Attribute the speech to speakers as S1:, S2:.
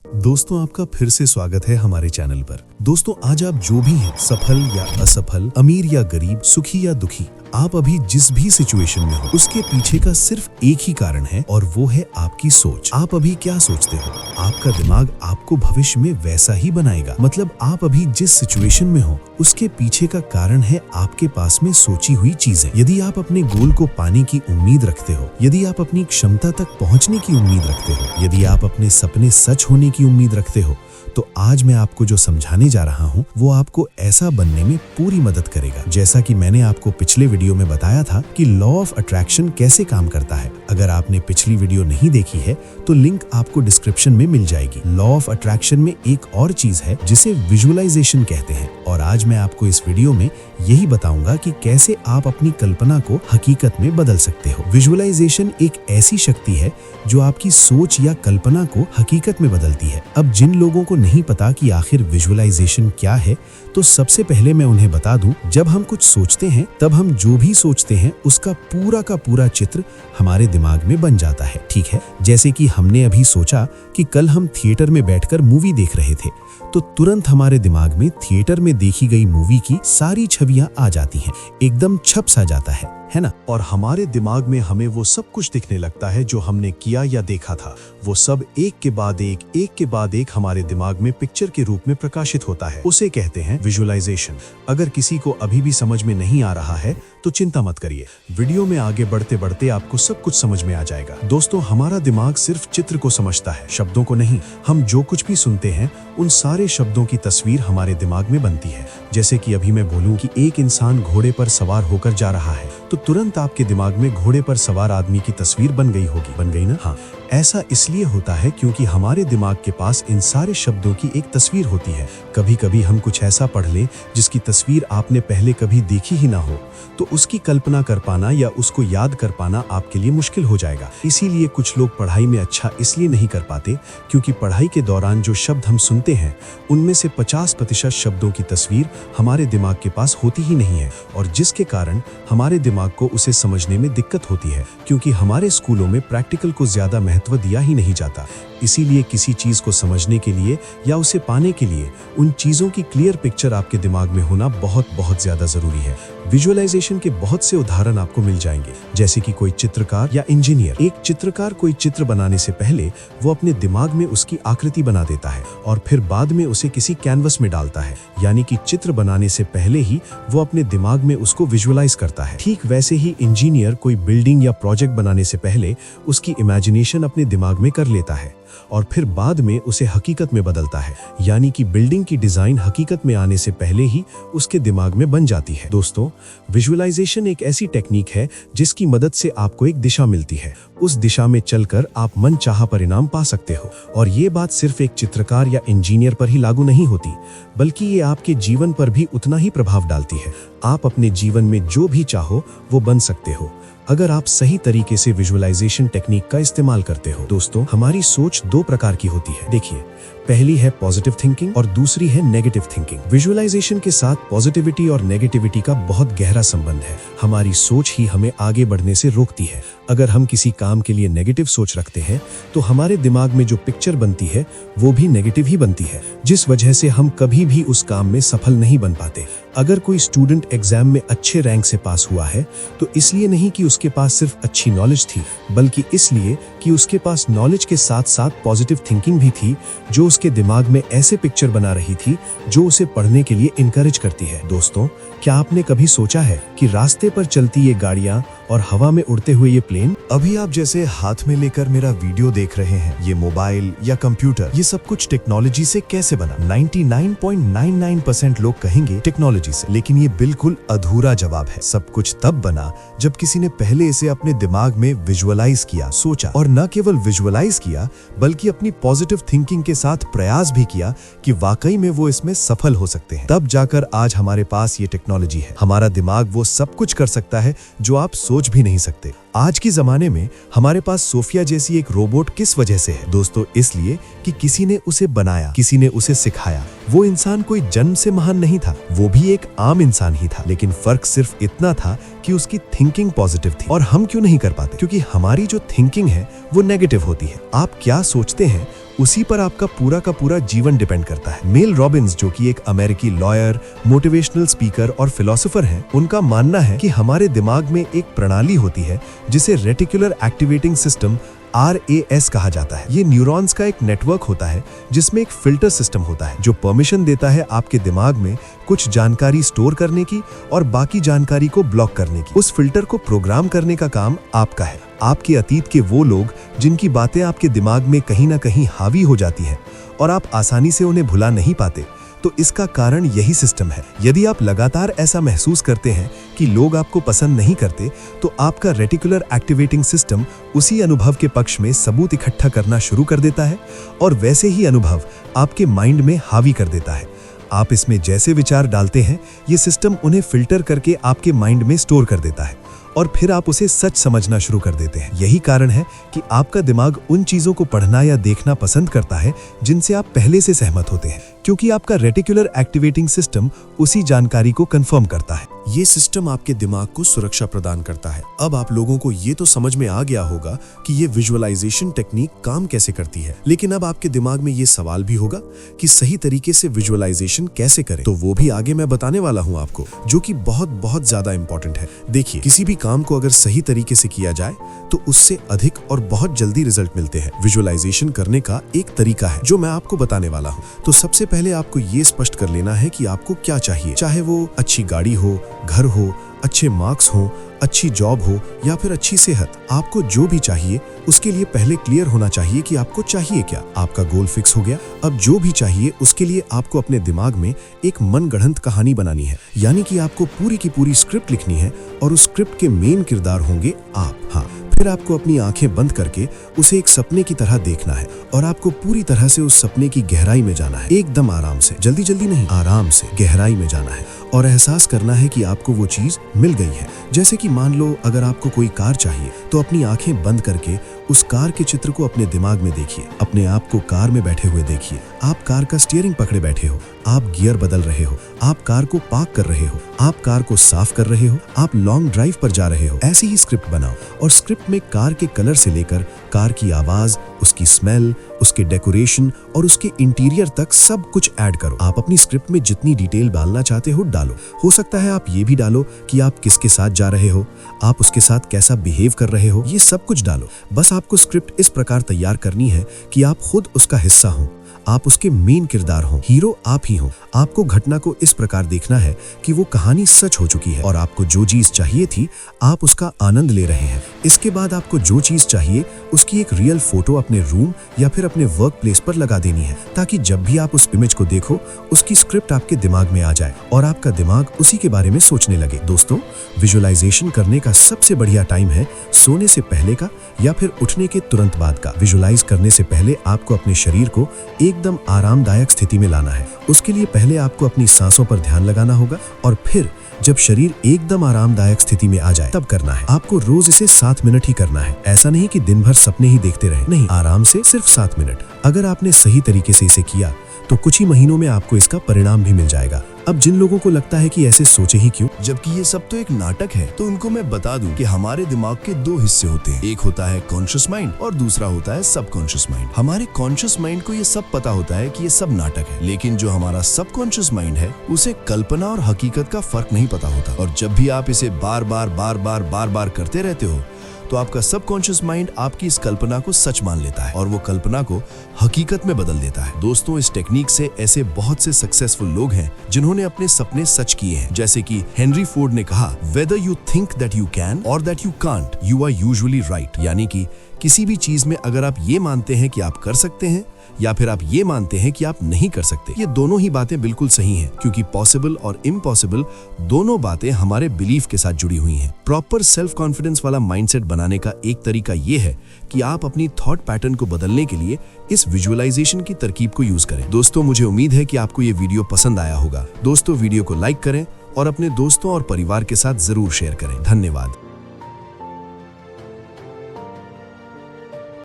S1: दोस्तों, आपका फिर से स्वागत है हमारे चैनल पर। दोस्तों, आज आप जो भी हैं, सफल या असफल, अमीर या गरीब, सुखी या दुखी, आप अभी जिस भी सिचुएशन में हो, उसके पीछे का सिर्फ एक ही कारण है और वो है आपकी सोच। आप अभी क्या सोचते हो? आपका दिमाग आपको भविष्य में वैसा ही बनाएगा। मतलब आप अभी जिस सिचुएशन में हो, उसके पीछे का कारण है आपके पास में सोची हुई चीजें। यदि आप अपने गोल को पाने की उम्मीद रखते हो, यदि आप अपनी क्षमता तक पहुंचने की उम्मीद रखते हो, यदि आप अपने सपने सच होने की उम्मीद रखते हो, तो आज मैं आपको जो समझाने जा रहा हूँ वो आपको ऐसा बनने में पूरी मदद करेगा। जैसा कि मैंने आपको पिछले वीडियो में बताया था कि लॉ ऑफ अट्रैक्शन कैसे काम करता है। अगर आपने पिछली वीडियो नहीं देखी है तो लिंक आपको डिस्क्रिप्शन में मिल जाएगी। लॉ ऑफ अट्रैक्शन में एक और चीज है जिसे विजुअलाइजेशन कहते हैं, और आज मैं आपको इस वीडियो में यही बताऊंगा कि कैसे आप अपनी कल्पना को हकीकत में बदल सकते हो। विजुअलाइजेशन एक ऐसी शक्ति है जो आपकी सोच या कल्पना को हकीकत में बदलती है। अब जिन लोगों को नहीं पता कि आखिर विजुअलाइजेशन क्या है, तो सबसे पहले मैं उन्हें बता दूं, जब हम कुछ सोचते हैं तब हम जो भी सोचते हैं उसका पूरा का पूरा चित्र हमारे दिमाग में बन जाता है। ठीक है, जैसे कि हमने अभी सोचा कि कल हम थिएटर में बैठकर मूवी देख रहे थे, तो तुरंत हमारे दिमाग में थिएटर में देखी गई मूवी की सारी छवियां आ जाती हैं, एकदम छप सा जाता है ना? और हमारे दिमाग में हमें वो सब कुछ दिखने लगता है जो हमने किया या देखा था। वो सब एक के बाद एक हमारे दिमाग में पिक्चर के रूप में प्रकाशित होता है। उसे कहते हैं विजुअलाइजेशन। अगर किसी को अभी भी समझ में नहीं आ रहा है तो चिंता मत करिए, वीडियो में आगे बढ़ते बढ़ते आपको सब कुछ समझ में आ जाएगा। दोस्तों, हमारा दिमाग सिर्फ चित्र को समझता है, शब्दों को नहीं। हम जो कुछ भी सुनते हैं उन सारे शब्दों की तस्वीर हमारे दिमाग में बनती है। जैसे कि अभी मैं बोलूं कि एक इंसान घोड़े पर सवार होकर जा रहा है, तो तुरंत आपके दिमाग में घोड़े पर सवार आदमी की तस्वीर बन गई होगी। बन गई ना? हाँ, ऐसा इसलिए होता है क्योंकि हमारे दिमाग के पास इन सारे शब्दों की एक तस्वीर होती है। कभी कभी हम कुछ ऐसा पढ़ लें जिसकी तस्वीर आपने पहले कभी देखी ही ना हो, तो उसकी कल्पना कर पाना या उसको याद कर पाना आपके लिए मुश्किल हो जाएगा। इसीलिए कुछ लोग पढ़ाई में अच्छा इसलिए नहीं कर पाते क्योंकि पढ़ाई के दौरान जो शब्द हम सुनते हैं उनमें से 50% शब्दों की तस्वीर हमारे दिमाग के पास होती ही नहीं है, और जिसके कारण हमारे दिमाग को उसे समझने में दिक्कत होती है, क्योंकि हमारे स्कूलों में प्रैक्टिकल को ज्यादा महत्व दिया ही नहीं जाता। इसीलिए किसी चीज को समझने के लिए या उसे पाने के लिए उन चीजों की क्लियर पिक्चर आपके दिमाग में होना बहुत बहुत ज्यादा जरूरी है। विजुअलाइजेशन के बहुत से उदाहरण आपको मिल जाएंगे, जैसे कि कोई चित्रकार या इंजीनियर। एक चित्रकार कोई चित्र बनाने से पहले वो अपने दिमाग में उसकी आकृति बना देता है और फिर बाद में उसे किसी कैनवस में डालता है, यानी कि चित्र बनाने से पहले ही वो अपने दिमाग में उसको विजुअलाइज करता है। ठीक वैसे ही इंजीनियर कोई बिल्डिंग या प्रोजेक्ट बनाने से पहले उसकी इमेजिनेशन अपने दिमाग में कर लेता है और फिर बाद में उसे हकीकत में बदलता है, यानी कि बिल्डिंग की डिजाइन हकीकत में आने से पहले ही उसके दिमाग में बन जाती है। दोस्तों, विजुअलाइजेशन एक ऐसी टेक्निक है जिसकी मदद से आपको एक दिशा मिलती है। उस दिशा में चलकर आप मनचाहा परिणाम पा सकते हो। और ये बात सिर्फ एक चित्रकार या इंजीनियर पर ही लागू नहीं होती, बल्कि ये आपके जीवन पर भी उतना ही प्रभाव डालती है। आप अपने जीवन में जो भी चाहो वो बन सकते हो अगर आप सही तरीके से विजुअलाइजेशन टेक्निक का इस्तेमाल करते हो। दोस्तों, हमारी सोच दो प्रकार की होती है। देखिए, पहली है पॉजिटिव थिंकिंग और दूसरी है नेगेटिव थिंकिंग। विजुअलाइजेशन के साथ पॉजिटिविटी और नेगेटिविटी का बहुत गहरा संबंध है। हमारी सोच ही हमें आगे बढ़ने से रोकती है। अगर हम किसी काम के लिए नेगेटिव सोच रखते हैं तो हमारे दिमाग में जो पिक्चर बनती है वो भी नेगेटिव ही बनती है, जिस वजह से हम कभी भी उस काम में सफल नहीं बन पाते। अगर कोई स्टूडेंट एग्जाम में अच्छे रैंक से पास हुआ है तो इसलिए नहीं कि उसके पास सिर्फ अच्छी नॉलेज थी, बल्कि इसलिए कि उसके पास नॉलेज के साथ साथ पॉजिटिव थिंकिंग भी थी जो उसके दिमाग में ऐसे पिक्चर बना रही थी जो उसे पढ़ने के लिए इनकरेज करती है। दोस्तों, क्या आपने कभी सोचा है कि रास्ते पर चलती ये गाड़ियां और हवा में उड़ते हुए ये प्लेन,
S2: अभी आप जैसे हाथ में लेकर मेरा वीडियो देख रहे हैं, ये मोबाइल या कंप्यूटर, ये सब कुछ टेक्नोलॉजी से कैसे बना? 99.99% लोग कहेंगे टेक्नोलॉजी से, लेकिन ये बिल्कुल अधूरा जवाब है। सब कुछ तब बना जब किसी ने पहले इसे अपने दिमाग में विजुअलाइज किया, सोचा, और न केवल विजुअलाइज किया बल्कि अपनी पॉजिटिव थिंकिंग के साथ प्रयास भी किया कि वाकई में वो इसमें सफल हो सकते हैं। तब जाकर आज हमारे पास ये टेक्नोलॉजी है। हमारा दिमाग वो सब कुछ कर सकता है जो आप सोच भी नहीं सकते। आज के जमाने में हमारे पास सोफिया जैसी एक रोबोट किस वजह से है? दोस्तों, इसलिए कि किसी ने उसे बनाया, किसी ने उसे सिखाया। वो इंसान कोई जन्म से महान नहीं था, वो भी एक आम इंसान ही था, लेकिन फर्क सिर्फ इतना था कि उसकी थिंकिंग पॉजिटिव थी। और हम क्यों नहीं कर पाते? क्योंकि हमारी जो थिंकिंग है वो नेगेटिव होती है। आप क्या सोचते हैं उसी पर आपका पूरा का पूरा जीवन डिपेंड करता है। मेल रॉबिन्स, जो कि एक अमेरिकी लॉयर, मोटिवेशनल स्पीकर और फिलोसोफर हैं, उनका मानना है कि हमारे दिमाग में एक प्रणाली होती है जिसे रेटिकुलर एक्टिवेटिंग सिस्टम RAS कहा जाता है। ये न्यूरॉन्स का एक नेटवर्क होता है जिसमें एक फिल्टर सिस्टम होता है जो परमिशन देता है आपके दिमाग में कुछ जानकारी स्टोर करने की और बाकी जानकारी को ब्लॉक करने की। उस फिल्टर को प्रोग्राम करने का काम आपका है। आपके अतीत के वो लोग जिनकी बातें आपके दिमाग में कहीं ना कहीं हावी हो जाती हैं और आप आसानी से उन्हें भुला नहीं पाते, तो इसका कारण यही सिस्टम है। यदि आप लगातार ऐसा महसूस करते हैं कि लोग आपको पसंद नहीं करते, तो आपका रेटिकुलर एक्टिवेटिंग सिस्टम उसी अनुभव के पक्ष में सबूत इकट्ठा करना शुरू कर देता है और वैसे ही अनुभव आपके माइंड में हावी कर देता है। आप इसमें जैसे विचार डालते हैं, ये सिस्टम उन्हें फिल्टर करके आपके माइंड में स्टोर कर देता है और फिर आप उसे सच समझना शुरू कर देते हैं। यही कारण है कि आपका दिमाग उन चीजों को पढ़ना या देखना पसंद करता है जिनसे आप पहले से सहमत होते हैं, क्योंकि आपका रेटिकुलर एक्टिवेटिंग सिस्टम उसी जानकारी को कंफर्म करता है।
S1: ये सिस्टम आपके दिमाग को सुरक्षा प्रदान करता है। अब आप लोगों को ये तो समझ में आ गया होगा कि ये विजुअलाइजेशन टेक्निक काम कैसे करती है, लेकिन अब आपके दिमाग में ये सवाल भी होगा कि सही तरीके से विजुअलाइजेशन कैसे करें। तो वो भी आगे मैं बताने वाला हूँ आपको, जो कि बहुत बहुत ज्यादा इंपॉर्टेंट है। देखिए, किसी भी काम को अगर सही तरीके से किया जाए तो उससे अधिक और बहुत जल्दी रिजल्ट मिलते हैं। विजुअलाइजेशन करने का एक तरीका है जो मैं आपको बताने वाला हूँ। तो सबसे पहले आपको ये स्पष्ट कर लेना है कि आपको क्या चाहिए, चाहे वो अच्छी गाड़ी हो, घर हो, अच्छे मार्क्स हो, अच्छी जॉब हो या फिर अच्छी सेहत। आपको जो भी चाहिए उसके लिए पहले क्लियर होना चाहिए कि आपको चाहिए क्या। आपका गोल फिक्स हो गया। अब जो भी चाहिए उसके लिए आपको अपने दिमाग में एक मनगढ़ंत कहानी बनानी है, यानी कि आपको पूरी की पूरी स्क्रिप्ट लिखनी है और उस स्क्रिप्ट के मेन किरदार होंगे आप। हाँ, फिर आपको अपनी आंखें बंद करके उसे एक सपने की तरह देखना है और आपको पूरी तरह से उस सपने की गहराई में जाना है। एकदम आराम से, जल्दी जल्दी नहीं, आराम से गहराई में जाना है और एहसास करना है कि आपको वो चीज मिल गई है। जैसे कि मान लो अगर आपको कोई कार चाहिए तो अपनी आंखें बंद करके उस कार के चित्र को अपने दिमाग में देखिए। अपने आप को कार में बैठे हुए देखिए। आप कार का स्टीयरिंग पकड़े बैठे हो, आप गियर बदल रहे हो, आप कार को पार्क कर रहे हो, आप कार को साफ कर रहे हो, आप लॉन्ग ड्राइव पर जा रहे हो। ऐसी ही स्क्रिप्ट बनाओ और स्क्रिप्ट में कार के कलर से लेकर कार की आवाज, उसकी स्मेल, उसके डेकोरेशन और उसके इंटीरियर तक सब कुछ ऐड करो। आप अपनी स्क्रिप्ट में जितनी डिटेल डालना चाहते हो डालो। हो सकता है आप ये भी डालो कि आप किसके साथ जा रहे हो, आप उसके साथ कैसा बिहेव कर रहे हो, ये सब कुछ डालो। बस आपको स्क्रिप्ट इस प्रकार तैयार करनी है कि आप खुद उसका हिस्सा हो, आप उसके मेन किरदार हो, हीरो आप ही हो। आपको घटना को इस प्रकार देखना है कि वो कहानी सच हो चुकी है और आपको जो चीज चाहिए थी आप उसका आनंद ले रहे हैं। इसके बाद आपको जो चीज चाहिए उसकी एक रियल फोटो अपने रूम या फिर अपने वर्क प्लेस पर लगा देनी है, ताकि जब भी आप उस इमेज को देखो उसकी स्क्रिप्ट आपके दिमाग में आ जाए और आपका दिमाग उसी के बारे में सोचने लगे। दोस्तों, विजुअलाइजेशन करने का सबसे बढ़िया टाइम है सोने से पहले का या फिर उठने के तुरंत बाद का। विजुअलाइज करने से पहले आपको अपने शरीर को एकदम आरामदायक स्थिति में लाना है। उसके लिए पहले आपको अपनी सांसों पर ध्यान लगाना होगा और फिर जब शरीर एकदम आरामदायक स्थिति में आ जाए तब करना है। आपको रोज इसे 7 मिनट ही करना है। ऐसा नहीं कि दिन भर सपने ही देखते रहे, नहीं, आराम से सिर्फ 7 मिनट। अगर आपने सही तरीके से इसे किया तो कुछ ही महीनों में आपको इसका परिणाम भी मिल जाएगा। अब जिन लोगों को लगता है कि ऐसे सोचे ही क्यों, जबकि ये सब तो एक नाटक है, तो उनको मैं बता दूं कि हमारे दिमाग के 2 हिस्से होते हैं। एक होता है कॉन्शियस माइंड और दूसरा होता है सबकॉन्शियस माइंड। हमारे कॉन्शियस माइंड को ये सब पता होता है कि ये सब नाटक है, लेकिन जो हमारा सबकॉन्शियस माइंड है उसे कल्पना और हकीकत का फर्क नहीं पता होता। और जब भी आप इसे बार बार करते रहते हो तो आपका सबकॉन्शियस माइंड आपकी इस कल्पना को सच मान लेता है और वो कल्पना को हकीकत में बदल देता है। दोस्तों, इस टेक्निक से ऐसे बहुत से सक्सेसफुल लोग हैं जिन्होंने अपने सपने सच किए हैं। जैसे कि हेनरी फोर्ड ने कहा, whether you think that you can or that you can't, you are usually right. यानी कि किसी भी चीज में अगर आप ये मानते हैं कि आप कर सकते हैं या फिर आप ये मानते हैं कि आप नहीं कर सकते, ये दोनों ही बातें बिल्कुल सही हैं, क्योंकि पॉसिबल और इम्पॉसिबल दोनों बातें हमारे बिलीफ के साथ जुड़ी हुई हैं। प्रॉपर सेल्फ कॉन्फिडेंस वाला माइंडसेट बनाने का एक तरीका ये है कि आप अपनी थॉट पैटर्न को बदलने के लिए इस विजुअलाइजेशन की तरकीब को यूज करें। दोस्तों, मुझे उम्मीद है कि आपको ये वीडियो पसंद आया होगा। दोस्तों, वीडियो को लाइक करें और अपने दोस्तों और परिवार के साथ जरूर शेयर करें। धन्यवाद।